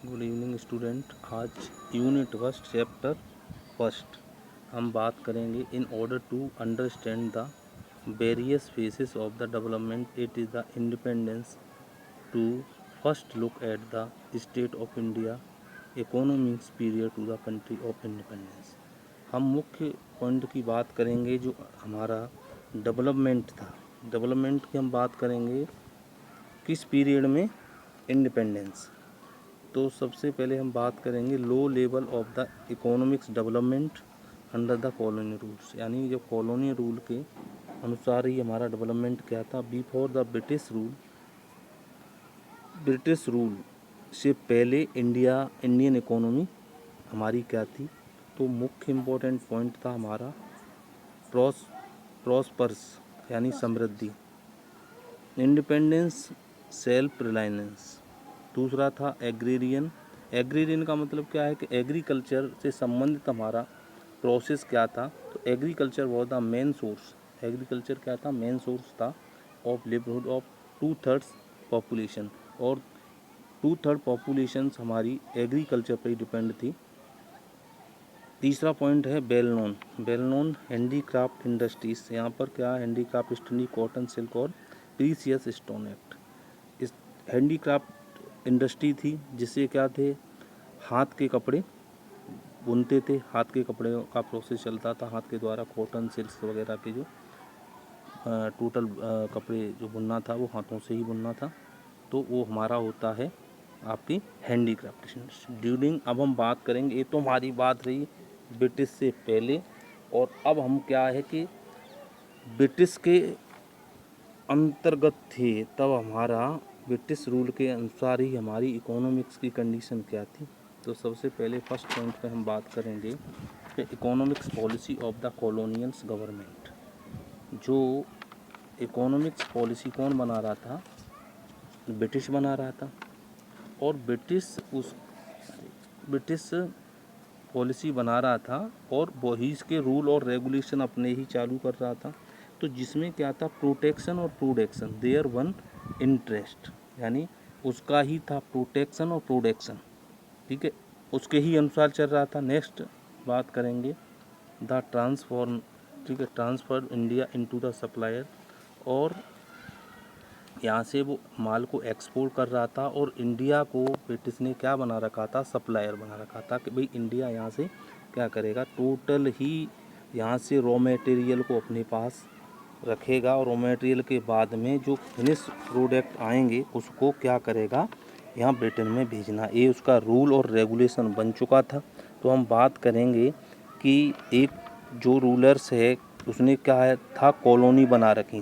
Good evening student. आज unit first chapter first हम बात करेंगे। In order to understand the various phases of the development it is the independence to first look at the state of India economics period to the country of independence. हम मुख्य point की बात करेंगे जो हमारा डेवलपमेंट था। Development की हम बात करेंगे किस पीरियड में, इंडिपेंडेंस। तो सबसे पहले हम बात करेंगे low level of the economics development under the colony rules, यानी जो कॉलोनी रूल के अनुसार ही हमारा डेवलपमेंट क्या था। बिफोर द ब्रिटिश रूल से पहले इंडियन इकोनॉमी हमारी क्या थी। तो मुख्य इम्पोर्टेंट पॉइंट था हमारा प्रॉस्पर्स यानी समृद्धि, इंडिपेंडेंस, सेल्फ रिलायंस। दूसरा था एग्रीरियन का मतलब क्या है कि एग्रीकल्चर से संबंधित हमारा प्रोसेस क्या था। तो agriculture was the main source. Agriculture क्या था, मेन सोर्स था ऑफ लिवलीहुड ऑफ 2/3 पॉपुलेशन, और 2/3 पॉपुलेशन हमारी एग्रीकल्चर पर ही डिपेंड थी। तीसरा पॉइंट है वेल नोन हैंडीक्राफ्ट इंडस्ट्रीज। यहाँ पर क्या हैंडीक्राफ्ट इंडस्ट्री, कॉटन, सिल्क और प्रीसियस स्टोन एक्ट। इस हैंडीक्राफ्ट इंडस्ट्री थी जिससे क्या थे, हाथ के कपड़े बुनते थे। हाथ के कपड़े का प्रोसेस चलता था, हाथ के द्वारा कॉटन, सिल्क वगैरह के जो टोटल कपड़े जो बुनना था वो हाथों से ही बुनना था। तो वो हमारा होता है आपकी हैंडीक्राफ्ट ड्यूरिंग। अब हम बात करेंगे, ये तो हमारी बात रही ब्रिटिश से पहले, और अब हम क्या है कि ब्रिटिश के अंतर्गत थे, तब हमारा ब्रिटिश रूल के अनुसार ही हमारी इकोनॉमिक्स की कंडीशन क्या थी। तो सबसे पहले फर्स्ट पॉइंट पे हम बात करेंगे कि economics policy of the colonials government. जो इकोनॉमिक्स पॉलिसी कौन बना रहा था, ब्रिटिश बना रहा था। और ब्रिटिश पॉलिसी बना रहा था और वही इसके रूल और रेगुलेशन अपने ही चालू कर रहा था। तो जिसमें क्या था, प्रोटेक्शन और प्रोडक्शन, देयर वन इंटरेस्ट, यानी उसका ही था प्रोटेक्शन और प्रोडक्शन, ठीक है, उसके ही अनुसार चल रहा था। नेक्स्ट बात करेंगे द ट्रांसफॉर्म, ठीक है, transfer India into the supplier, और यहाँ से वो माल को एक्सपोर्ट कर रहा था और इंडिया को ब्रिटिश ने क्या बना रखा था, सप्लायर बना रखा था कि भाई इंडिया यहाँ से क्या करेगा, टोटल ही यहाँ से रॉ मटेरियल को अपने पास रखेगा, और रॉ मटेरियल के बाद में जो फिनिश प्रोडक्ट आएंगे उसको क्या करेगा, यहाँ ब्रिटेन में भेजना। ये उसका रूल और रेगुलेशन बन चुका था। तो हम बात करेंगे कि एक जो रूलर्स है उसने क्या था, कॉलोनी बना रखी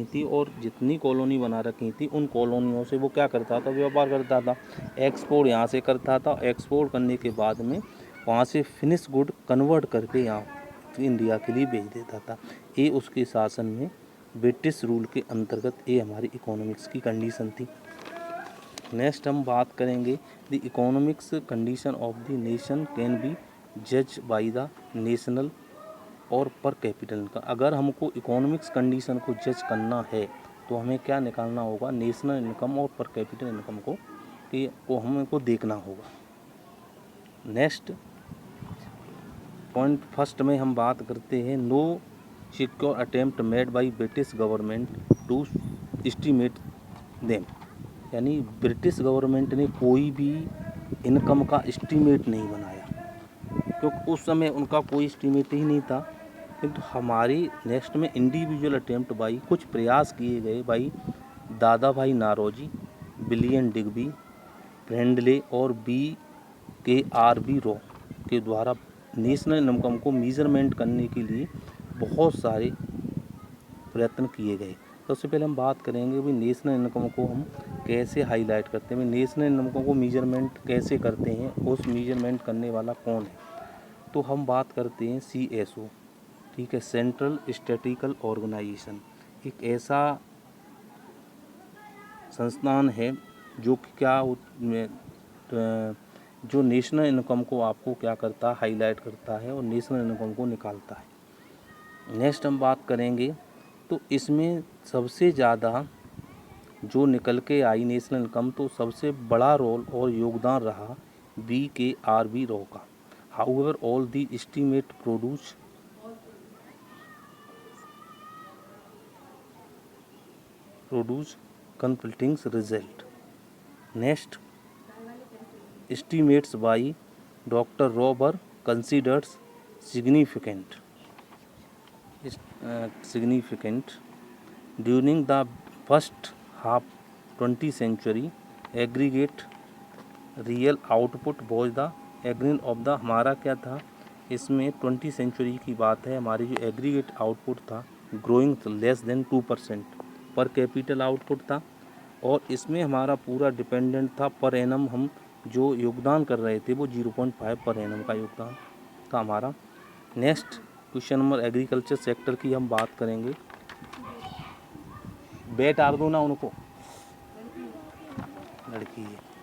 थी, और जितनी कॉलोनी बना रखी थी उन कॉलोनियों से वो क्या करता था, व्यापार करता था। एक्सपोर्ट यहाँ से करता था, एक्सपोर्ट करने के बाद में वहाँ से फिनिश गुड कन्वर्ट करके यहाँ इंडिया के लिए भेज देता था। ये उसके शासन में ब्रिटिश रूल के अंतर्गत ये हमारी इकोनॉमिक्स की कंडीशन थी। नेक्स्ट हम बात करेंगे the economics condition of the nation can be जज बाय द नेशनल और पर कैपिटल का। अगर हमको इकोनॉमिक्स कंडीशन को जज करना है तो हमें क्या निकालना होगा, नेशनल इनकम और पर कैपिटल इनकम को, कि वो हमको देखना होगा। नेक्स्ट पॉइंट फर्स्ट में हम बात करते हैं no secure attempt made by British government to estimate them, यानी ब्रिटिश गवर्नमेंट ने कोई भी इनकम का एस्टीमेट नहीं बनाया, क्योंकि उस समय उनका कोई एस्टीमेट ही नहीं था। किंतु हमारी नेक्स्ट में इंडिविजुअल अटेम्प्ट बाई, कुछ प्रयास किए गए बाई दादा भाई नारोजी, विलियम डिग्बी, फ्रेंडले और BKRB रॉ के द्वारा नेशनल इनकम को मेजरमेंट करने के लिए बहुत सारे प्रयत्न किए गए। सबसे पहले हम बात करेंगे भी नेशनल इनकम को हम कैसे हाईलाइट करते हैं, नेशनल इनकम को मेजरमेंट कैसे करते हैं, उस मेजरमेंट करने वाला कौन है। तो हम बात करते हैं CSO, ठीक है, सेंट्रल स्टैटिस्टिकल ऑर्गेनाइजेशन। एक ऐसा संस्थान है जो कि क्या जो नेशनल इनकम को आपको क्या करता है, हाईलाइट करता है और नेशनल इनकम को निकालता है। नेक्स्ट हम बात करेंगे तो इसमें सबसे ज़्यादा जो निकल के आई नेशनल इनकम, तो सबसे बड़ा रोल और योगदान रहा BKRB रॉ का। However all the estimate produce conflicting result. Next, estimates by Dr. Raw were considered significant. During the first half 20th century, aggregate real output was the aggregate of the, हमारा क्या था इसमें 20th century की बात है, हमारी जो aggregate output था ग्रोइंग लेस देन 2% पर कैपिटल आउटपुट था, और इसमें हमारा पूरा डिपेंडेंट था पर एनम, हम जो योगदान कर रहे थे वो 0.5 पर एनम का योगदान था हमारा। Next question number agriculture sector की हम बात करेंगे। बैठ आर दो ना उनको, लड़की है।